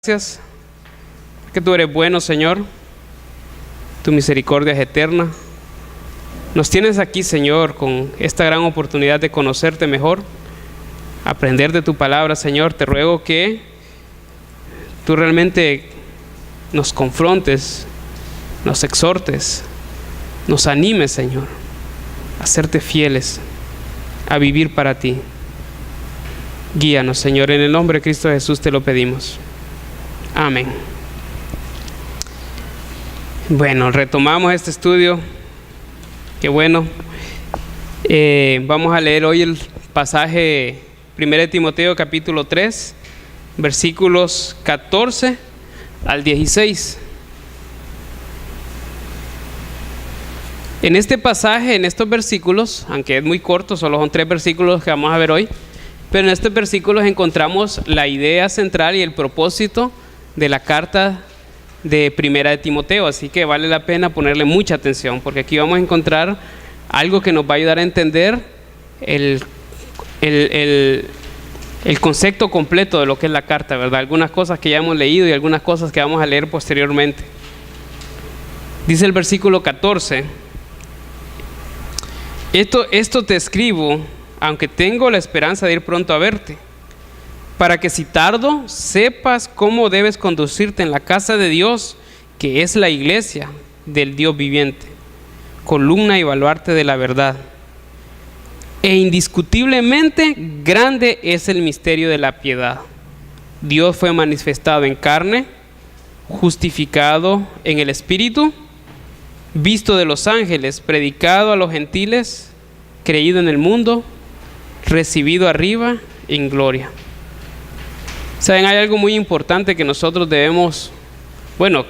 Gracias, que tú eres bueno, Señor. Tu misericordia es eterna. Nos tienes aquí, Señor, con esta gran oportunidad de conocerte mejor, aprender de tu palabra, Señor. Te ruego que tú realmente nos confrontes, nos exhortes, nos animes, Señor, a serte fieles, a vivir para ti. Guíanos, Señor, en el nombre de Cristo Jesús te lo pedimos. Amén. Bueno, retomamos este estudio. Qué bueno. Vamos a leer hoy el pasaje 1 Timoteo capítulo 3, versículos 14 al 16. En este pasaje, en estos versículos, aunque es muy corto, solo son 3 versículos que vamos a ver hoy, pero en estos versículos encontramos la idea central y el propósito de la carta de 1 Timoteo, así que vale la pena ponerle mucha atención, porque aquí vamos a encontrar algo que nos va a ayudar a entender el concepto completo de lo que es la carta, ¿verdad? Algunas cosas que ya hemos leído y algunas cosas que vamos a leer posteriormente. Dice el versículo 14: Esto te escribo, aunque tengo la esperanza de ir pronto a verte, para que si tardo, sepas cómo debes conducirte en la casa de Dios, que es la iglesia del Dios viviente, columna y baluarte de la verdad. E indiscutiblemente grande es el misterio de la piedad. Dios fue manifestado en carne, justificado en el Espíritu, visto de los ángeles, predicado a los gentiles, creído en el mundo, recibido arriba en gloria. Saben, hay algo muy importante que nosotros debemos,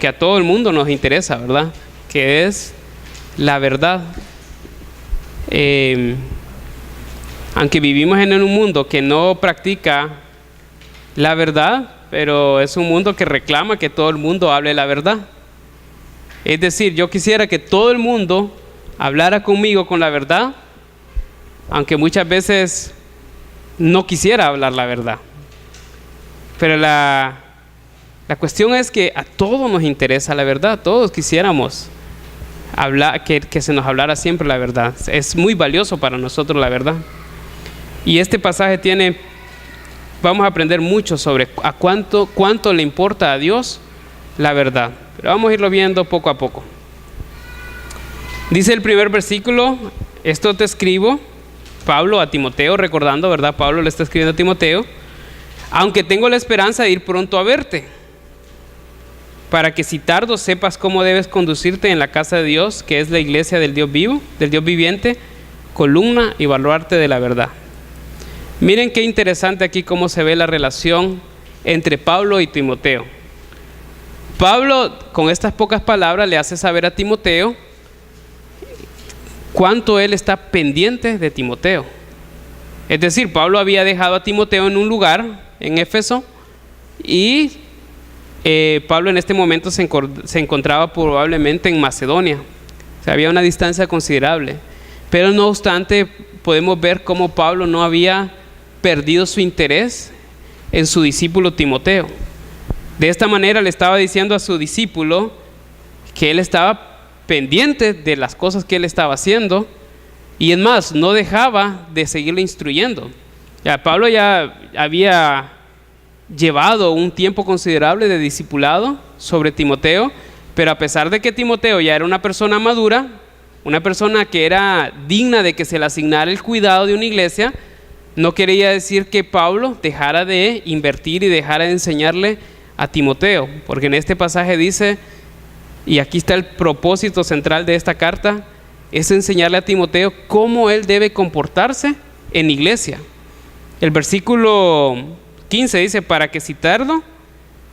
que a todo el mundo nos interesa, ¿verdad? Que es la verdad. Aunque vivimos en un mundo que no practica la verdad, pero es un mundo que reclama que todo el mundo hable la verdad. Es decir, yo quisiera que todo el mundo hablara conmigo con la verdad, aunque muchas veces no quisiera hablar la verdad. Pero la cuestión es que a todos nos interesa la verdad, todos quisiéramos hablar, que se nos hablara siempre la verdad. Es muy valioso para nosotros la verdad. Y este pasaje vamos a aprender mucho sobre a cuánto le importa a Dios la verdad. Pero vamos a irlo viendo poco a poco. Dice el primer versículo: esto te escribo, Pablo a Timoteo, recordando, ¿verdad? Pablo le está escribiendo a Timoteo, aunque tengo la esperanza de ir pronto a verte, para que si tardo sepas cómo debes conducirte en la casa de Dios, que es la iglesia del Dios vivo, del Dios viviente, columna y baluarte de la verdad. Miren qué interesante aquí cómo se ve la relación entre Pablo y Timoteo. Pablo, con estas pocas palabras, le hace saber a Timoteo cuánto él está pendiente de Timoteo. Es decir, Pablo había dejado a Timoteo en un lugar, en Éfeso, y Pablo en este momento se encontraba probablemente en Macedonia. O sea, había una distancia considerable. Pero no obstante, podemos ver cómo Pablo no había perdido su interés en su discípulo Timoteo. De esta manera le estaba diciendo a su discípulo que él estaba pendiente de las cosas que él estaba haciendo, y es más, no dejaba de seguirle instruyendo. Ya Pablo ya había llevado un tiempo considerable de discipulado sobre Timoteo, pero a pesar de que Timoteo ya era una persona madura, una persona que era digna de que se le asignara el cuidado de una iglesia, no quería decir que Pablo dejara de invertir y dejara de enseñarle a Timoteo, porque en este pasaje dice, y aquí está el propósito central de esta carta, es enseñarle a Timoteo cómo él debe comportarse en iglesia. El versículo 15 dice: para que si tardo,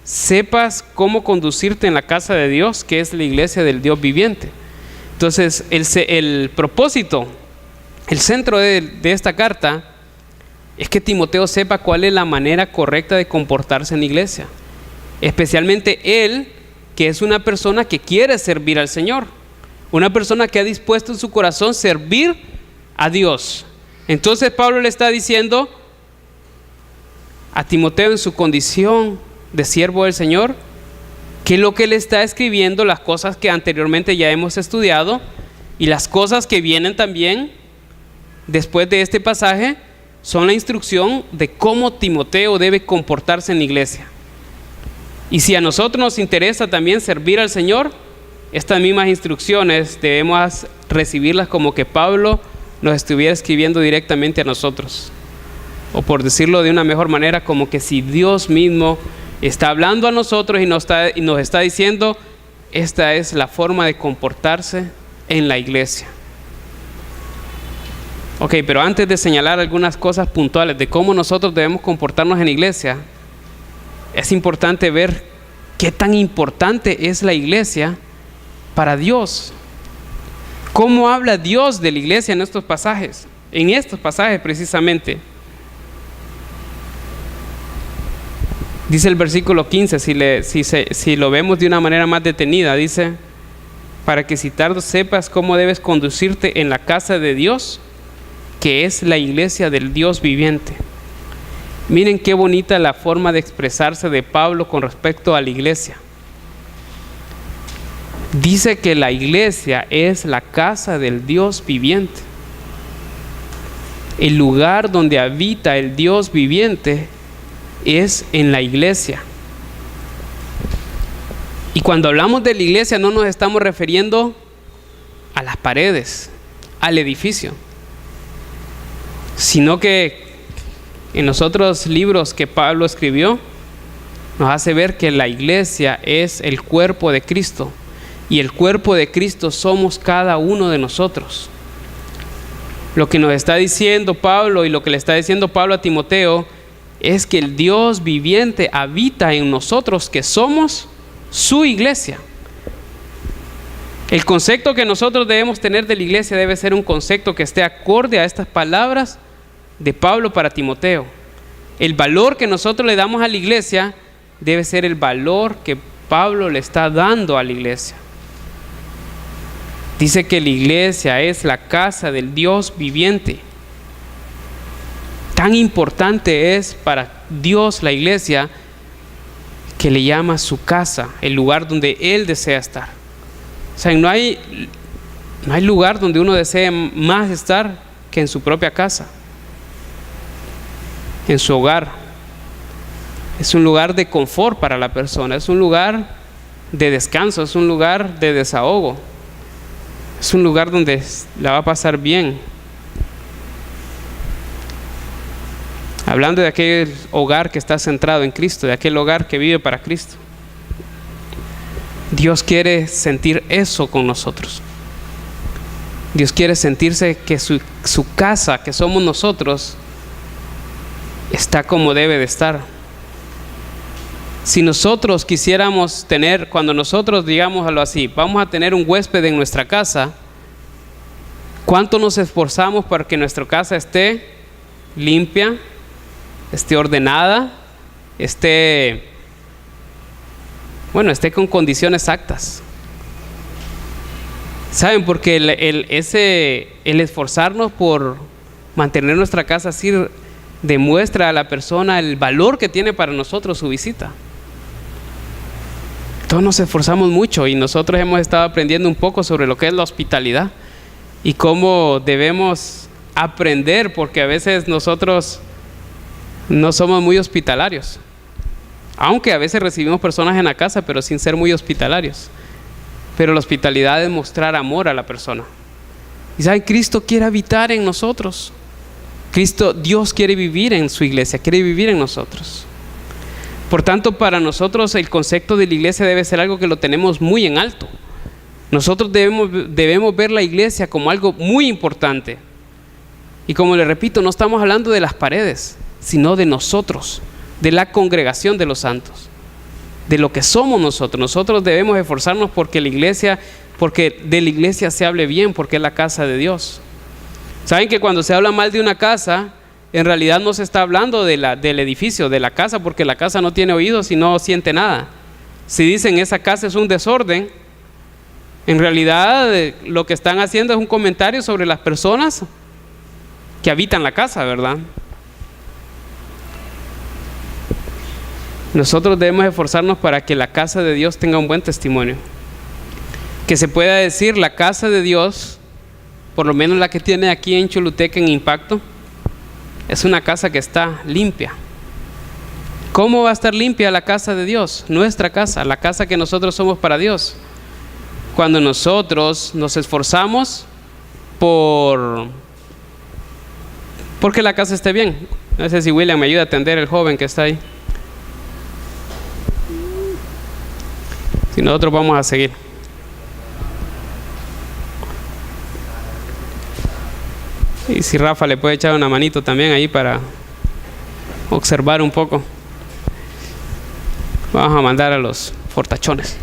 sepas cómo conducirte en la casa de Dios, que es la iglesia del Dios viviente. Entonces, el propósito, el centro de esta carta, es que Timoteo sepa cuál es la manera correcta de comportarse en iglesia. Especialmente él, que es una persona que quiere servir al Señor. Una persona que ha dispuesto en su corazón servir a Dios. Entonces Pablo le está diciendo a Timoteo en su condición de siervo del Señor, que lo que le está escribiendo, las cosas que anteriormente ya hemos estudiado y las cosas que vienen también después de este pasaje, son la instrucción de cómo Timoteo debe comportarse en la iglesia. Y si a nosotros nos interesa también servir al Señor, estas mismas instrucciones debemos recibirlas como que Pablo nos estuviera escribiendo directamente a nosotros. O por decirlo de una mejor manera, como que si Dios mismo está hablando a nosotros y nos está diciendo, esta es la forma de comportarse en la iglesia. Ok, pero antes de señalar algunas cosas puntuales de cómo nosotros debemos comportarnos en la iglesia, es importante ver qué tan importante es la iglesia para Dios. ¿Cómo habla Dios de la iglesia en estos pasajes? En estos pasajes precisamente. Dice el versículo 15, si lo vemos de una manera más detenida, dice, para que si tardo sepas cómo debes conducirte en la casa de Dios, que es la iglesia del Dios viviente. Miren qué bonita la forma de expresarse de Pablo con respecto a la iglesia. Dice que la iglesia es la casa del Dios viviente. El lugar donde habita el Dios viviente es en la iglesia. Y cuando hablamos de la iglesia no nos estamos refiriendo a las paredes, al edificio, sino que en los otros libros que Pablo escribió nos hace ver que la iglesia es el cuerpo de Cristo, y el cuerpo de Cristo somos cada uno de nosotros. Lo que nos está diciendo Pablo y lo que le está diciendo Pablo a Timoteo es que el Dios viviente habita en nosotros, que somos su iglesia. El concepto que nosotros debemos tener de la iglesia debe ser un concepto que esté acorde a estas palabras de Pablo para Timoteo. El valor que nosotros le damos a la iglesia debe ser el valor que Pablo le está dando a la iglesia. Dice que la iglesia es la casa del Dios viviente. Tan importante es para Dios la iglesia que le llama su casa, el lugar donde Él desea estar. O sea, no hay lugar donde uno desee más estar que en su propia casa, en su hogar. Es un lugar de confort para la persona, es un lugar de descanso, es un lugar de desahogo, es un lugar donde la va a pasar bien. Hablando de aquel hogar que está centrado en Cristo, de aquel hogar que vive para Cristo. Dios quiere sentir eso con nosotros. Dios quiere sentirse que su casa, que somos nosotros, está como debe de estar. Si nosotros quisiéramos tener, cuando nosotros digámoslo así, vamos a tener un huésped en nuestra casa, ¿cuánto nos esforzamos para que nuestra casa esté limpia, esté ordenada, esté con condiciones exactas? ¿Saben? Porque el esforzarnos por mantener nuestra casa así demuestra a la persona el valor que tiene para nosotros su visita. Todos nos esforzamos mucho y nosotros hemos estado aprendiendo un poco sobre lo que es la hospitalidad y cómo debemos aprender, porque a veces nosotros no somos muy hospitalarios, aunque a veces recibimos personas en la casa, pero sin ser muy hospitalarios. Pero la hospitalidad es mostrar amor a la persona. Y saben, Cristo quiere habitar en nosotros. Dios quiere vivir en su iglesia, quiere vivir en nosotros. Por tanto, para nosotros el concepto de la iglesia debe ser algo que lo tenemos muy en alto. Nosotros debemos ver la iglesia como algo muy importante. Y como le repito, no estamos hablando de las paredes, sino de nosotros, de la congregación de los santos, de lo que somos nosotros. Nosotros debemos esforzarnos porque de la iglesia se hable bien, porque es la casa de Dios. Saben que cuando se habla mal de una casa, en realidad no se está hablando del edificio, de la casa, porque la casa no tiene oídos y no siente nada. Si dicen esa casa es un desorden, en realidad lo que están haciendo es un comentario sobre las personas que habitan la casa, ¿verdad? Nosotros debemos esforzarnos para que la casa de Dios tenga un buen testimonio. Que se pueda decir la casa de Dios, por lo menos la que tiene aquí en Choluteca en Impacto, es una casa que está limpia. ¿Cómo va a estar limpia la casa de Dios? Nuestra casa, la casa que nosotros somos para Dios. Cuando nosotros nos esforzamos porque la casa esté bien. No sé si William me ayuda a atender el joven que está ahí. Si nosotros vamos a seguir. Y si Rafa le puede echar una manito también ahí para observar un poco. Vamos a mandar a los fortachones,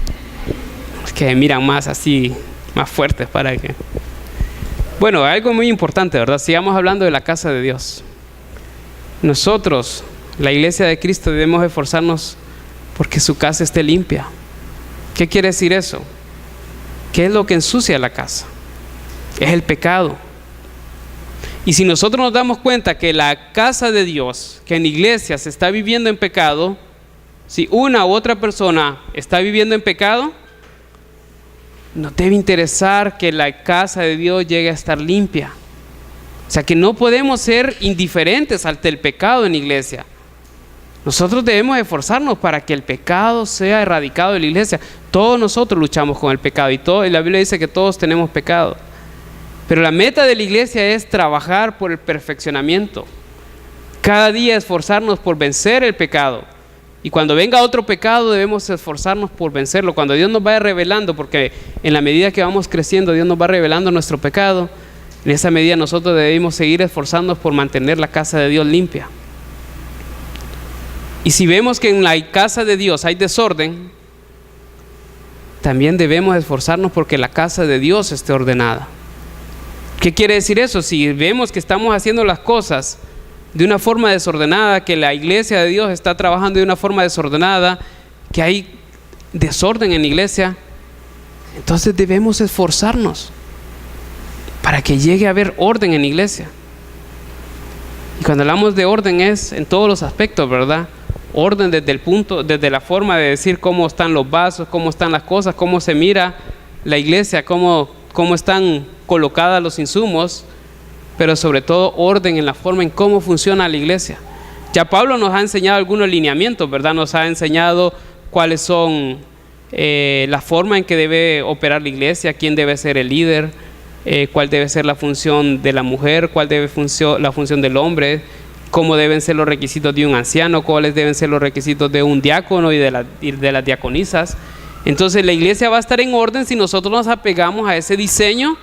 que miran más así, más fuertes para que... Bueno, algo muy importante, ¿verdad? Sigamos hablando de la casa de Dios. Nosotros, la iglesia de Cristo, debemos esforzarnos porque su casa esté limpia. ¿Qué quiere decir eso? ¿Qué es lo que ensucia la casa? Es el pecado. Y si nosotros nos damos cuenta que la casa de Dios, que en la iglesia se está viviendo en pecado, si una u otra persona está viviendo en pecado, nos debe interesar que la casa de Dios llegue a estar limpia. O sea, que no podemos ser indiferentes ante el pecado en la iglesia. Nosotros debemos esforzarnos para que el pecado sea erradicado de la iglesia. Todos nosotros luchamos con el pecado y la Biblia dice que todos tenemos pecado. Pero la meta de la iglesia es trabajar por el perfeccionamiento. Cada día esforzarnos por vencer el pecado. Y cuando venga otro pecado debemos esforzarnos por vencerlo. Cuando Dios nos vaya revelando, porque en la medida que vamos creciendo Dios nos va revelando nuestro pecado, en esa medida nosotros debemos seguir esforzándonos por mantener la casa de Dios limpia. Y si vemos que en la casa de Dios hay desorden, también debemos esforzarnos porque la casa de Dios esté ordenada. ¿Qué quiere decir eso? Si vemos que estamos haciendo las cosas de una forma desordenada, que la iglesia de Dios está trabajando de una forma desordenada, que hay desorden en la iglesia, entonces debemos esforzarnos para que llegue a haber orden en la iglesia. Y cuando hablamos de orden es en todos los aspectos, ¿verdad? Orden desde la forma de decir cómo están los vasos, cómo están las cosas, cómo se mira la iglesia, cómo están colocados los insumos, pero sobre todo orden en la forma en cómo funciona la iglesia. Ya Pablo nos ha enseñado algunos lineamientos, ¿verdad? Nos ha enseñado cuáles son la forma en que debe operar la iglesia, quién debe ser el líder, cuál debe ser la función de la mujer, cuál debe ser la función del hombre, cómo deben ser los requisitos de un anciano, cuáles deben ser los requisitos de un diácono y de las diaconisas. Entonces la iglesia va a estar en orden si nosotros nos apegamos a ese diseño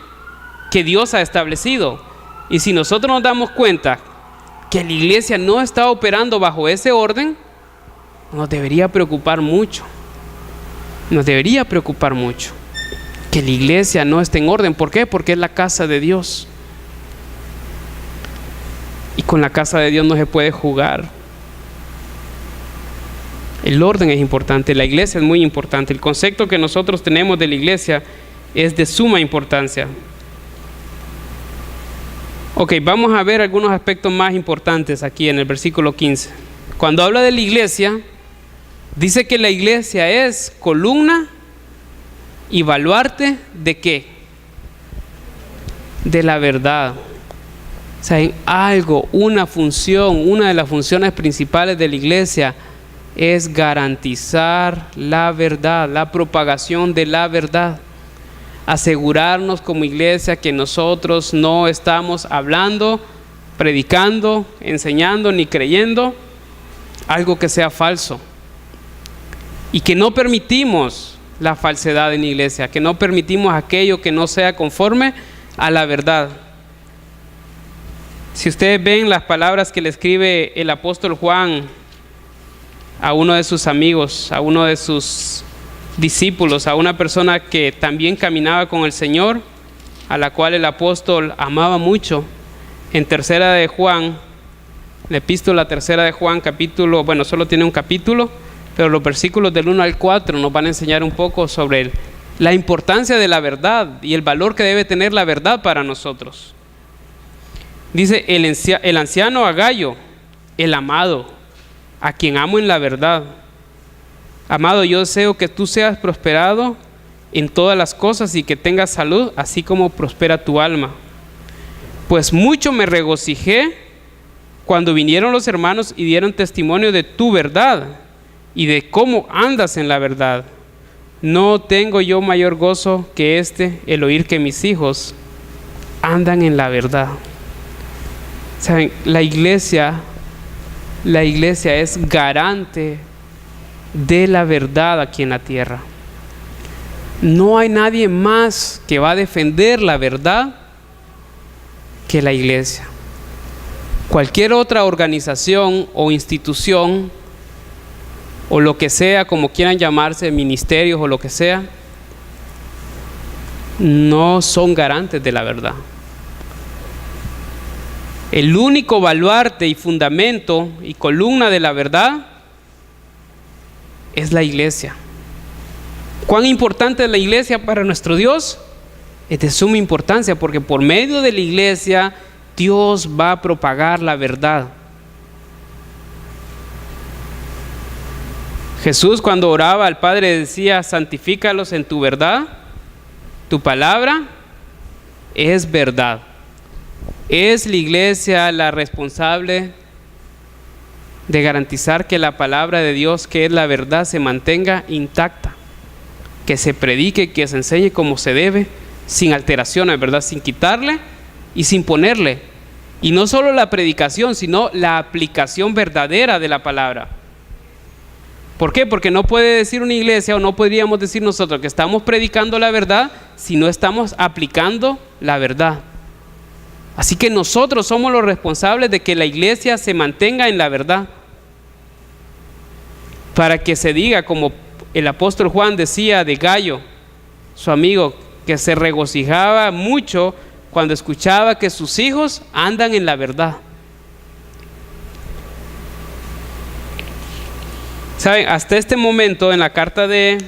que Dios ha establecido. Y si nosotros nos damos cuenta que la iglesia no está operando bajo ese orden, nos debería preocupar mucho. Nos debería preocupar mucho que la iglesia no esté en orden. ¿Por qué? Porque es la casa de Dios. Y con la casa de Dios no se puede jugar. El orden es importante, la iglesia es muy importante. El concepto que nosotros tenemos de la iglesia es de suma importancia. Ok, vamos a ver algunos aspectos más importantes aquí en el versículo 15. Cuando habla de la iglesia, dice que la iglesia es columna y baluarte ¿de qué? De la verdad. O sea, en algo, una función, una de las funciones principales de la iglesia es garantizar la verdad, la propagación de la verdad. Asegurarnos como iglesia que nosotros no estamos hablando, predicando, enseñando ni creyendo algo que sea falso. Y que no permitimos la falsedad en la iglesia, que no permitimos aquello que no sea conforme a la verdad. Si ustedes ven las palabras que le escribe el apóstol Juan a uno de sus amigos, a uno de sus discípulos, a una persona que también caminaba con el Señor, a la cual el apóstol amaba mucho, en tercera de Juan, la epístola tercera de Juan, capítulo, bueno, solo tiene un capítulo, pero los versículos del 1 al 4 nos van a enseñar un poco sobre la importancia de la verdad y el valor que debe tener la verdad para nosotros. Dice el anciano Agayo, el amado, a quien amo en la verdad, Amado, yo deseo que tú seas prosperado en todas las cosas y que tengas salud, así como prospera tu alma. Pues mucho me regocijé cuando vinieron los hermanos y dieron testimonio de tu verdad y de cómo andas en la verdad. No tengo yo mayor gozo que el oír que mis hijos andan en la verdad. ¿Saben? La iglesia es garante de la verdad aquí en la tierra. No hay nadie más que va a defender la verdad que la iglesia. Cualquier otra organización o institución o lo que sea, como quieran llamarse, ministerios o lo que sea, no son garantes de la verdad. El único baluarte y fundamento y columna de la verdad es la iglesia. ¿Cuán importante es la iglesia para nuestro Dios? Es de suma importancia, porque por medio de la iglesia Dios va a propagar la verdad. Jesús, cuando oraba al Padre, decía: santifícalos en tu verdad, tu palabra es verdad. Es la iglesia la responsable de garantizar que la palabra de Dios, que es la verdad, se mantenga intacta, que se predique, que se enseñe como se debe, sin alteraciones, ¿verdad? Sin quitarle y sin ponerle. Y no solo la predicación, sino la aplicación verdadera de la palabra. ¿Por qué? Porque no puede decir una iglesia, o no podríamos decir nosotros, que estamos predicando la verdad si no estamos aplicando la verdad. Así que nosotros somos los responsables de que la iglesia se mantenga en la verdad, para que se diga, como el apóstol Juan decía de Gallo, su amigo, que se regocijaba mucho cuando escuchaba que sus hijos andan en la verdad. Saben, hasta este momento en la carta de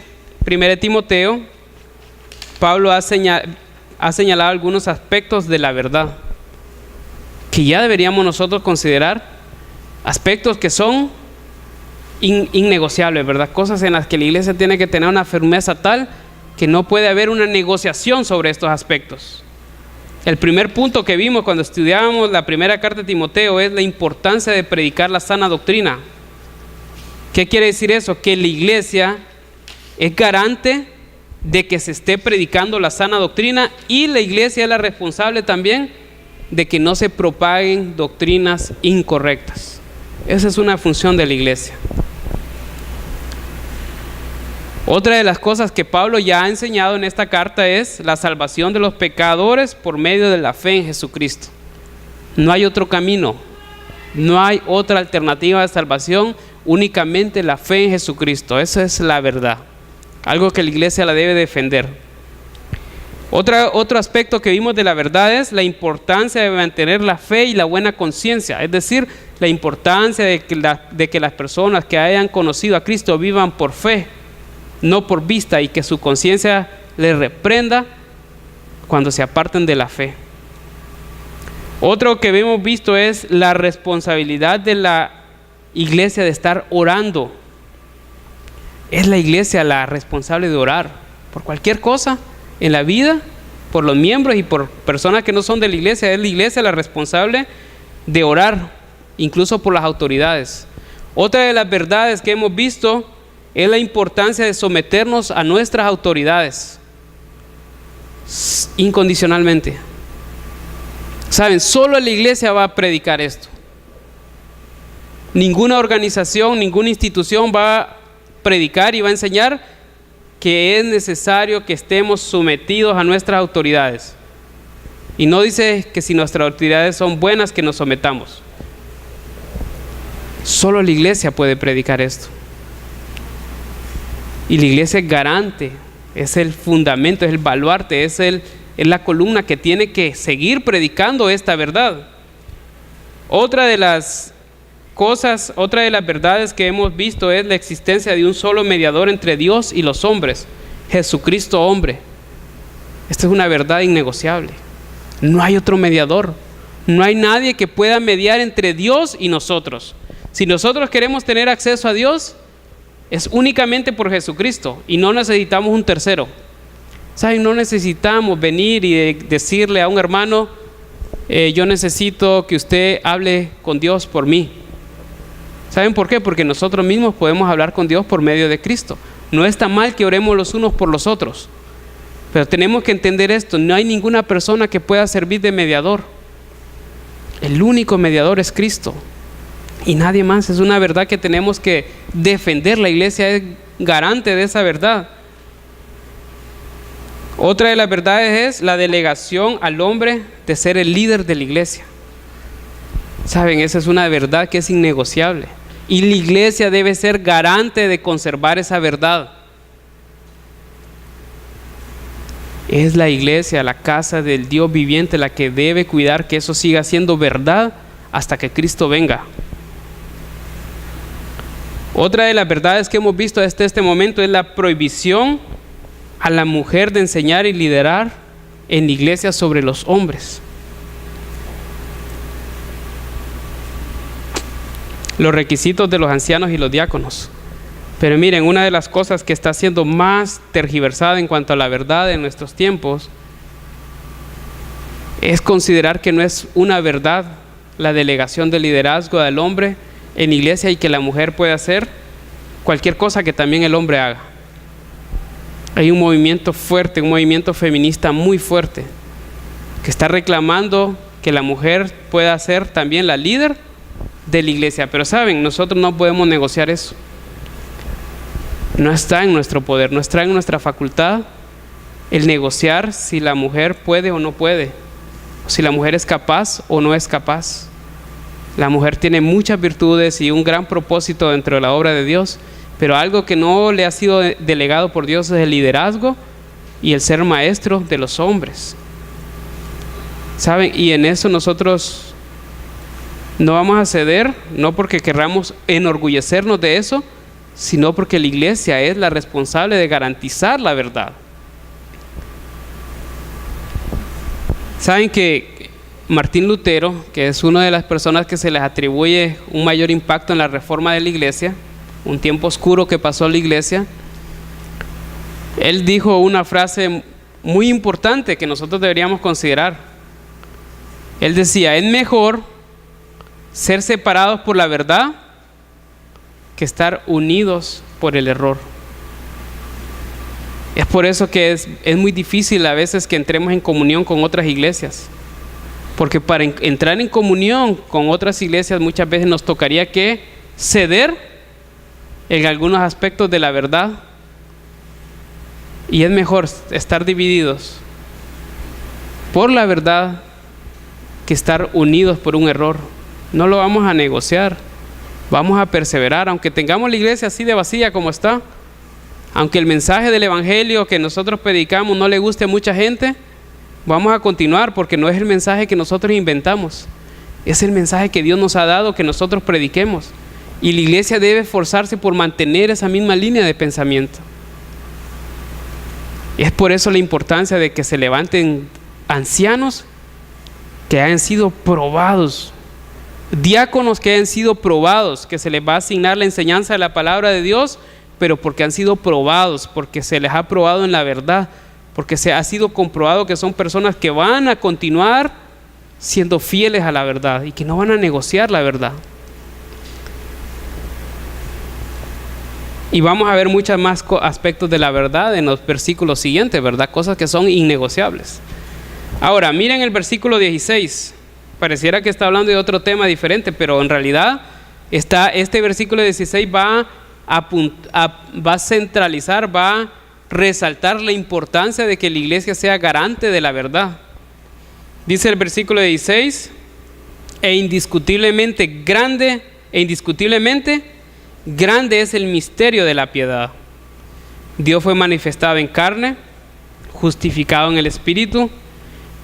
1 Timoteo, Pablo ha señalado algunos aspectos de la verdad que ya deberíamos nosotros considerar, aspectos que son innegociables, ¿verdad? Cosas en las que la iglesia tiene que tener una firmeza tal que no puede haber una negociación sobre estos aspectos. El primer punto que vimos cuando estudiábamos la primera carta de Timoteo es la importancia de predicar la sana doctrina. ¿Qué quiere decir eso? Que la iglesia es garante de que se esté predicando la sana doctrina, y la iglesia es la responsable también de que no se propaguen doctrinas incorrectas. Esa es una función de la iglesia. Otra de las cosas que Pablo ya ha enseñado en esta carta es la salvación de los pecadores por medio de la fe en Jesucristo. No hay otro camino, no hay otra alternativa de salvación, únicamente la fe en Jesucristo. Esa es la verdad, algo que la iglesia la debe defender. Otro aspecto que vimos de la verdad es la importancia de mantener la fe y la buena conciencia, es decir, la importancia de que las personas que hayan conocido a Cristo vivan por fe, no por vista, y que su conciencia les reprenda cuando se aparten de la fe. Otro que hemos visto es la responsabilidad de la iglesia de estar orando. Es la iglesia la responsable de orar por cualquier cosa en la vida, por los miembros y por personas que no son de la iglesia. Es la iglesia la responsable de orar, incluso por las autoridades. Otra de las verdades que hemos visto es la importancia de someternos a nuestras autoridades incondicionalmente. Saben, solo la iglesia va a predicar esto. Ninguna organización, ninguna institución va a predicar y va a enseñar que es necesario que estemos sometidos a nuestras autoridades. Y no dice que si nuestras autoridades son buenas, que nos sometamos. Solo la iglesia puede predicar esto. Y la iglesia es garante, es el fundamento, es el baluarte, es la columna que tiene que seguir predicando esta verdad. Otra de las verdades que hemos visto es la existencia de un solo mediador entre Dios y los hombres, Jesucristo hombre. Esta es una verdad innegociable. No hay otro mediador, no hay nadie que pueda mediar entre Dios y nosotros. Si nosotros queremos tener acceso a Dios, es únicamente por Jesucristo y no necesitamos un tercero. ¿Saben? No necesitamos venir y decirle a un hermano, yo necesito que usted hable con Dios por mí. ¿Saben por qué? Porque nosotros mismos podemos hablar con Dios por medio de Cristo. No está mal que oremos los unos por los otros, pero tenemos que entender esto: no hay ninguna persona que pueda servir de mediador. El único mediador es Cristo y nadie más. Es una verdad que tenemos que defender. La iglesia es garante de esa verdad. Otra de las verdades es la delegación al hombre de ser el líder de la iglesia. Saben, esa es una verdad que es innegociable y la iglesia debe ser garante de conservar esa verdad. Es la iglesia, la casa del Dios viviente, la que debe cuidar que eso siga siendo verdad hasta que Cristo venga. Otra de las verdades que hemos visto hasta este momento es la prohibición a la mujer de enseñar y liderar en la iglesia sobre los hombres. Los requisitos de los ancianos y los diáconos. Pero miren, una de las cosas que está siendo más tergiversada en cuanto a la verdad en nuestros tiempos es considerar que no es una verdad la delegación de liderazgo del hombre en la iglesia y que la mujer puede hacer cualquier cosa que también el hombre haga. Hay un movimiento fuerte, un movimiento feminista muy fuerte, que está reclamando que la mujer pueda ser también la líder de la iglesia. Pero saben, nosotros no podemos negociar eso. No está en nuestro poder, no está en nuestra facultad el negociar si la mujer puede o no puede, si la mujer es capaz o no es capaz. La mujer tiene muchas virtudes y un gran propósito dentro de la obra de Dios, pero algo que no le ha sido delegado por Dios es el liderazgo y el ser maestro de los hombres. ¿Saben? Y en eso nosotros no vamos a ceder, no porque querramos enorgullecernos de eso, sino porque la iglesia es la responsable de garantizar la verdad. ¿Saben que Martín Lutero, que es una de las personas que se les atribuye un mayor impacto en la reforma de la iglesia, un tiempo oscuro que pasó la iglesia, él dijo una frase muy importante que nosotros deberíamos considerar? Él decía: es mejor ser separados por la verdad que estar unidos por el error. Es por eso que es muy difícil a veces que entremos en comunión con otras iglesias, porque para entrar en comunión con otras iglesias muchas veces nos tocaría que ceder en algunos aspectos de la verdad, y es mejor estar divididos por la verdad que estar unidos por un error. No lo vamos a negociar, vamos a perseverar, aunque tengamos la iglesia así de vacía como está, aunque el mensaje del evangelio que nosotros predicamos no le guste a mucha gente, vamos a continuar, porque no es el mensaje que nosotros inventamos, es el mensaje que Dios nos ha dado que nosotros prediquemos. Y la iglesia debe esforzarse por mantener esa misma línea de pensamiento. Es por eso la importancia de que se levanten ancianos que hayan sido probados, diáconos que hayan sido probados, que se les va a asignar la enseñanza de la palabra de Dios, pero porque han sido probados, porque se les ha probado en la verdad, porque se ha sido comprobado que son personas que van a continuar siendo fieles a la verdad y que no van a negociar la verdad. Y vamos a ver muchos más aspectos de la verdad en los versículos siguientes, ¿verdad? Cosas que son innegociables. Ahora, miren el versículo 16. Pareciera que está hablando de otro tema diferente, pero en realidad este versículo 16 va a centralizar, va a resaltar la importancia de que la iglesia sea garante de la verdad. Dice el versículo 16: indiscutiblemente grande es el misterio de la piedad. Dios fue manifestado en carne, justificado en el Espíritu,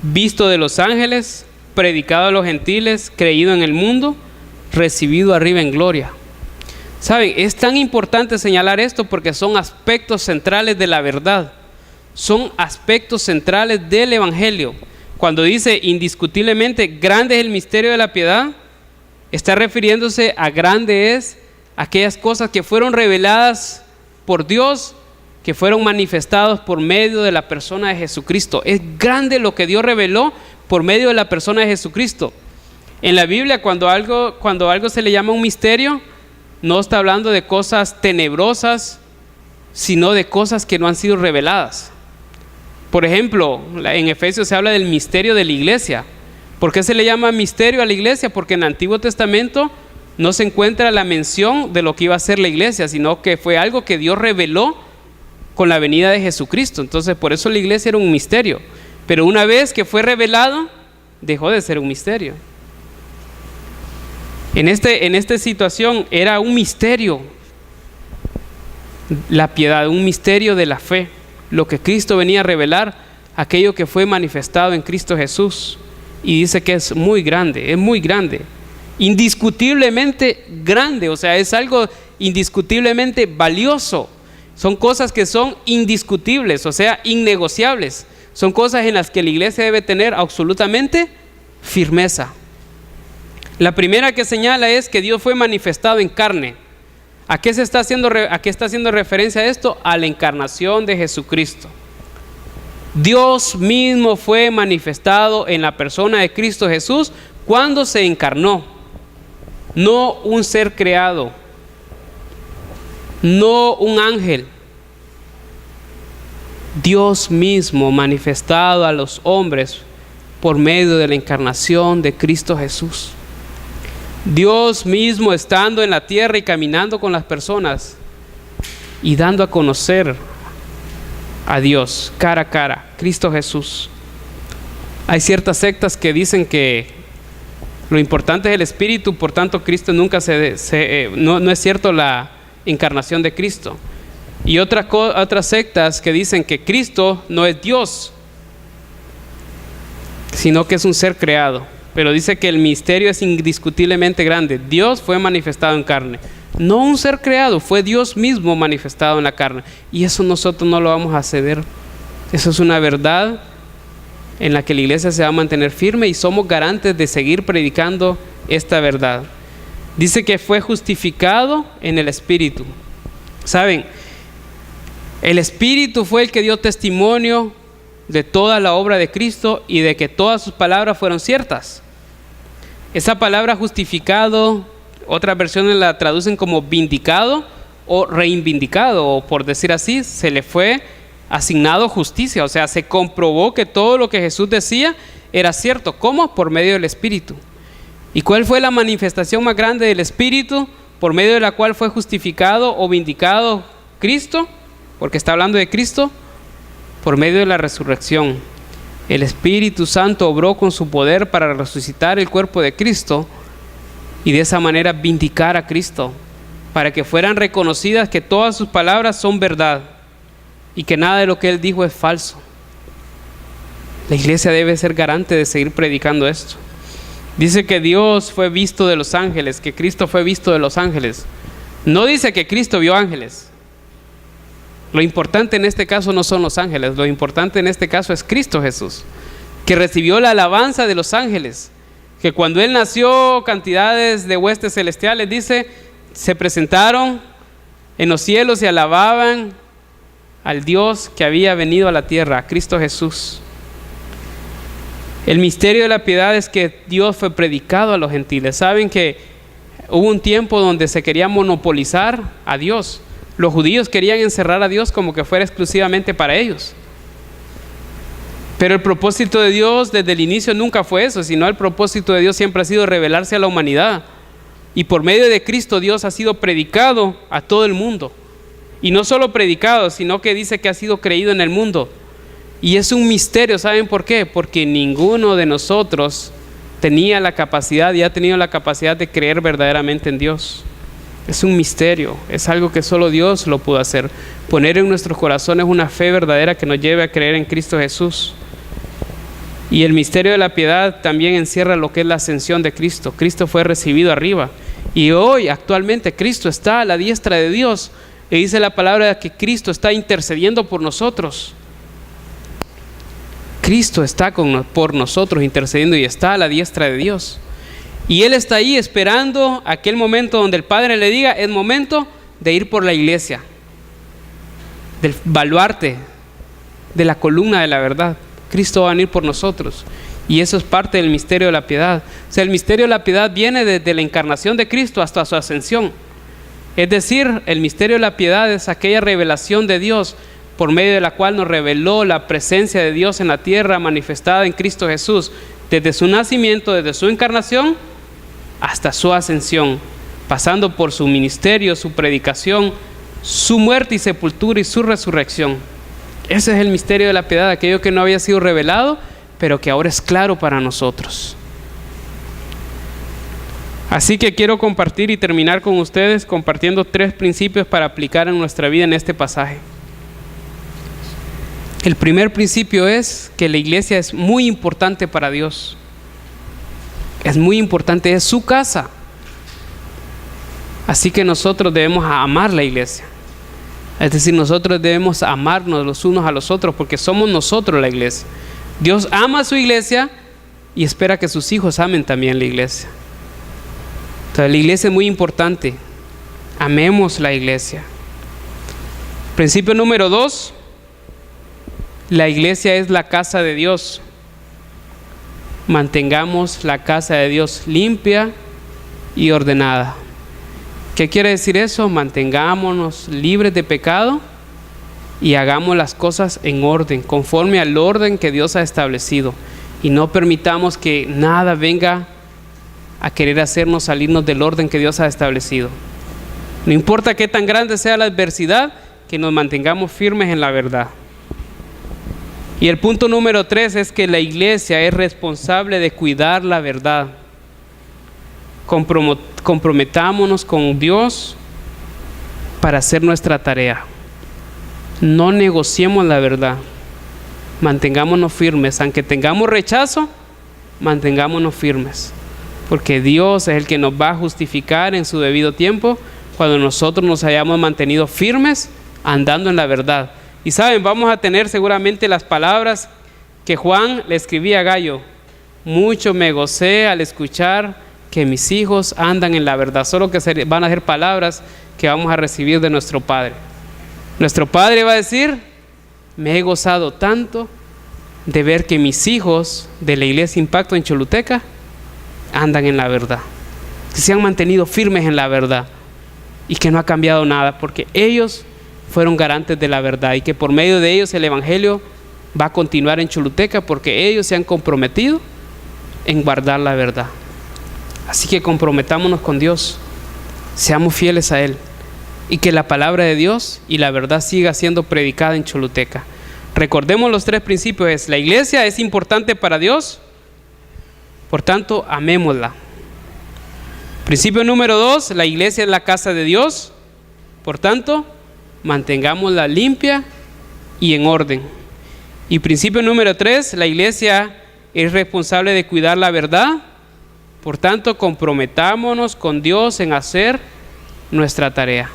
visto de los ángeles, predicado a los gentiles, creído en el mundo, recibido arriba en gloria. ¿Saben? Es tan importante señalar esto porque son aspectos centrales de la verdad, son aspectos centrales del evangelio. Cuando dice indiscutiblemente grande es el misterio de la piedad, está refiriéndose a grande es aquellas cosas que fueron reveladas por Dios, que fueron manifestados por medio de la persona de Jesucristo. Es grande lo que Dios reveló por medio de la persona de Jesucristo. En la Biblia, cuando algo se le llama un misterio, no está hablando de cosas tenebrosas, sino de cosas que no han sido reveladas. Por ejemplo, en Efesios se habla del misterio de la iglesia. ¿Por qué se le llama misterio a la iglesia? Porque en el Antiguo Testamento no se encuentra la mención de lo que iba a ser la iglesia, sino que fue algo que Dios reveló con la venida de Jesucristo. Entonces, por eso la iglesia era un misterio. Pero una vez que fue revelado, dejó de ser un misterio. En esta situación era un misterio la piedad, un misterio de la fe, lo que Cristo venía a revelar, aquello que fue manifestado en Cristo Jesús. Y dice que es muy grande, indiscutiblemente grande, o sea, es algo indiscutiblemente valioso. Son cosas que son indiscutibles, o sea, innegociables. Son cosas en las que la iglesia debe tener absolutamente firmeza. La primera que señala es que Dios fue manifestado en carne. ¿A qué está haciendo referencia esto? A la encarnación de Jesucristo. Dios mismo fue manifestado en la persona de Cristo Jesús cuando se encarnó. No un ser creado, no un ángel. Dios mismo manifestado a los hombres por medio de la encarnación de Cristo Jesús. Dios mismo estando en la tierra y caminando con las personas y dando a conocer a Dios cara a cara, Cristo Jesús. Hay ciertas sectas que dicen que lo importante es el Espíritu, por tanto Cristo nunca no es cierto la encarnación de Cristo. Y otras sectas que dicen que Cristo no es Dios, sino que es un ser creado. Pero dice que el misterio es indiscutiblemente grande. Dios fue manifestado en carne, no un ser creado, fue Dios mismo manifestado en la carne. Y eso nosotros no lo vamos a ceder. Eso es una verdad en la que la iglesia se va a mantener firme y somos garantes de seguir predicando esta verdad. Dice que fue justificado en el Espíritu. ¿Saben? El Espíritu fue el que dio testimonio de toda la obra de Cristo y de que todas sus palabras fueron ciertas. Esa palabra justificado, otras versiones la traducen como vindicado o reivindicado, o por decir así, se le fue asignado justicia, o sea, se comprobó que todo lo que Jesús decía era cierto. ¿Cómo? Por medio del Espíritu. ¿Y cuál fue la manifestación más grande del Espíritu por medio de la cual fue justificado o vindicado Cristo? Porque está hablando de Cristo. Por medio de la resurrección, el Espíritu Santo obró con su poder para resucitar el cuerpo de Cristo y de esa manera vindicar a Cristo, para que fueran reconocidas que todas sus palabras son verdad y que nada de lo que Él dijo es falso. La iglesia debe ser garante de seguir predicando esto. Dice que Dios fue visto de los ángeles, que Cristo fue visto de los ángeles. No dice que Cristo vio ángeles. Lo importante en este caso no son los ángeles, lo importante en este caso es Cristo Jesús, que recibió la alabanza de los ángeles, que cuando Él nació cantidades de huestes celestiales, dice, se presentaron en los cielos y alababan al Dios que había venido a la tierra, a Cristo Jesús. El misterio de la piedad es que Dios fue predicado a los gentiles. Saben que hubo un tiempo donde se quería monopolizar a Dios. Los judíos querían encerrar a Dios como que fuera exclusivamente para ellos. Pero el propósito de Dios desde el inicio nunca fue eso, sino el propósito de Dios siempre ha sido revelarse a la humanidad. Y por medio de Cristo Dios ha sido predicado a todo el mundo. Y no solo predicado, sino que dice que ha sido creído en el mundo. Y es un misterio, ¿saben por qué? Porque ninguno de nosotros tenía la capacidad y ha tenido la capacidad de creer verdaderamente en Dios. Es un misterio, es algo que solo Dios lo pudo hacer. Poner en nuestros corazones una fe verdadera que nos lleve a creer en Cristo Jesús. Y el misterio de la piedad también encierra lo que es la ascensión de Cristo. Cristo fue recibido arriba. Y hoy, actualmente, Cristo está a la diestra de Dios. Y dice la palabra que Cristo está intercediendo por nosotros. Cristo está por nosotros intercediendo y está a la diestra de Dios. Y Él está ahí esperando aquel momento donde el Padre le diga: es momento de ir por la iglesia, del baluarte, de la columna de la verdad. Cristo va a venir por nosotros. Y eso es parte del misterio de la piedad. O sea, el misterio de la piedad viene desde la encarnación de Cristo hasta su ascensión. Es decir, el misterio de la piedad es aquella revelación de Dios por medio de la cual nos reveló la presencia de Dios en la tierra manifestada en Cristo Jesús, desde su nacimiento, desde su encarnación hasta su ascensión, pasando por su ministerio, su predicación, su muerte y sepultura y su resurrección. Ese es el misterio de la piedad, aquello que no había sido revelado, pero que ahora es claro para nosotros. Así que quiero compartir y terminar con ustedes compartiendo 3 principios para aplicar en nuestra vida en este pasaje. El primer principio es que la iglesia es muy importante para Dios. Es muy importante, es su casa. Así que nosotros debemos amar la iglesia. Es decir, nosotros debemos amarnos los unos a los otros porque somos nosotros la iglesia. Dios ama a su iglesia y espera que sus hijos amen también la iglesia. Entonces, la iglesia es muy importante. Amemos la iglesia. Principio número 2. La iglesia es la casa de Dios. Mantengamos la casa de Dios limpia y ordenada. ¿Qué quiere decir eso? Mantengámonos libres de pecado y hagamos las cosas en orden, conforme al orden que Dios ha establecido. Y no permitamos que nada venga a querer hacernos salirnos del orden que Dios ha establecido. No importa qué tan grande sea la adversidad, que nos mantengamos firmes en la verdad. Y el punto número 3 es que la iglesia es responsable de cuidar la verdad. Comprometámonos con Dios para hacer nuestra tarea. No negociemos la verdad. Mantengámonos firmes. Aunque tengamos rechazo, mantengámonos firmes. Porque Dios es el que nos va a justificar en su debido tiempo cuando nosotros nos hayamos mantenido firmes andando en la verdad. Y saben, vamos a tener seguramente las palabras que Juan le escribía a Gallo: mucho me gocé al escuchar que mis hijos andan en la verdad. Solo que van a ser palabras que vamos a recibir de nuestro Padre. Nuestro Padre va a decir: me he gozado tanto de ver que mis hijos de la Iglesia Impacto en Choluteca andan en la verdad, que se han mantenido firmes en la verdad y que no ha cambiado nada, porque ellos fueron garantes de la verdad y que por medio de ellos el Evangelio va a continuar en Choluteca, porque ellos se han comprometido en guardar la verdad. Así que comprometámonos con Dios, seamos fieles a Él y que la palabra de Dios y la verdad siga siendo predicada en Choluteca. Recordemos los 3 principios: la iglesia es importante para Dios, por tanto amémosla. Principio número 2, la iglesia es la casa de Dios, por tanto mantengámosla limpia y en orden. Y principio número 3, la iglesia es responsable de cuidar la verdad, por tanto comprometámonos con Dios en hacer nuestra tarea.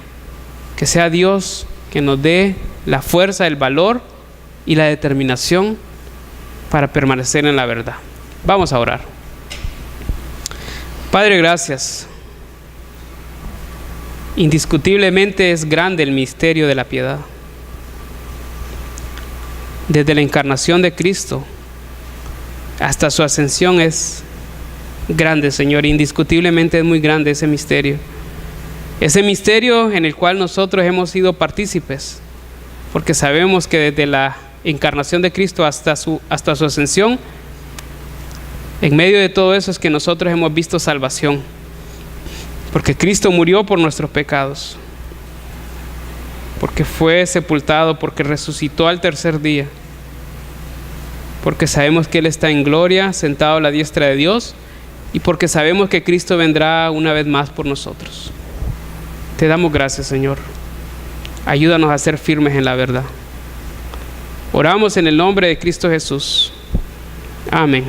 Que sea Dios que nos dé la fuerza, el valor y la determinación para permanecer en la verdad. Vamos a orar. Padre, gracias. Indiscutiblemente es grande el misterio de la piedad. Desde la encarnación de Cristo hasta su ascensión es grande, Señor. Indiscutiblemente es muy grande ese misterio. Ese misterio en el cual nosotros hemos sido partícipes, porque sabemos que desde la encarnación de Cristo hasta su ascensión, en medio de todo eso es que nosotros hemos visto salvación. Porque Cristo murió por nuestros pecados, porque fue sepultado, porque resucitó al tercer día, porque sabemos que Él está en gloria, sentado a la diestra de Dios, y porque sabemos que Cristo vendrá una vez más por nosotros. Te damos gracias, Señor. Ayúdanos a ser firmes en la verdad. Oramos en el nombre de Cristo Jesús. Amén.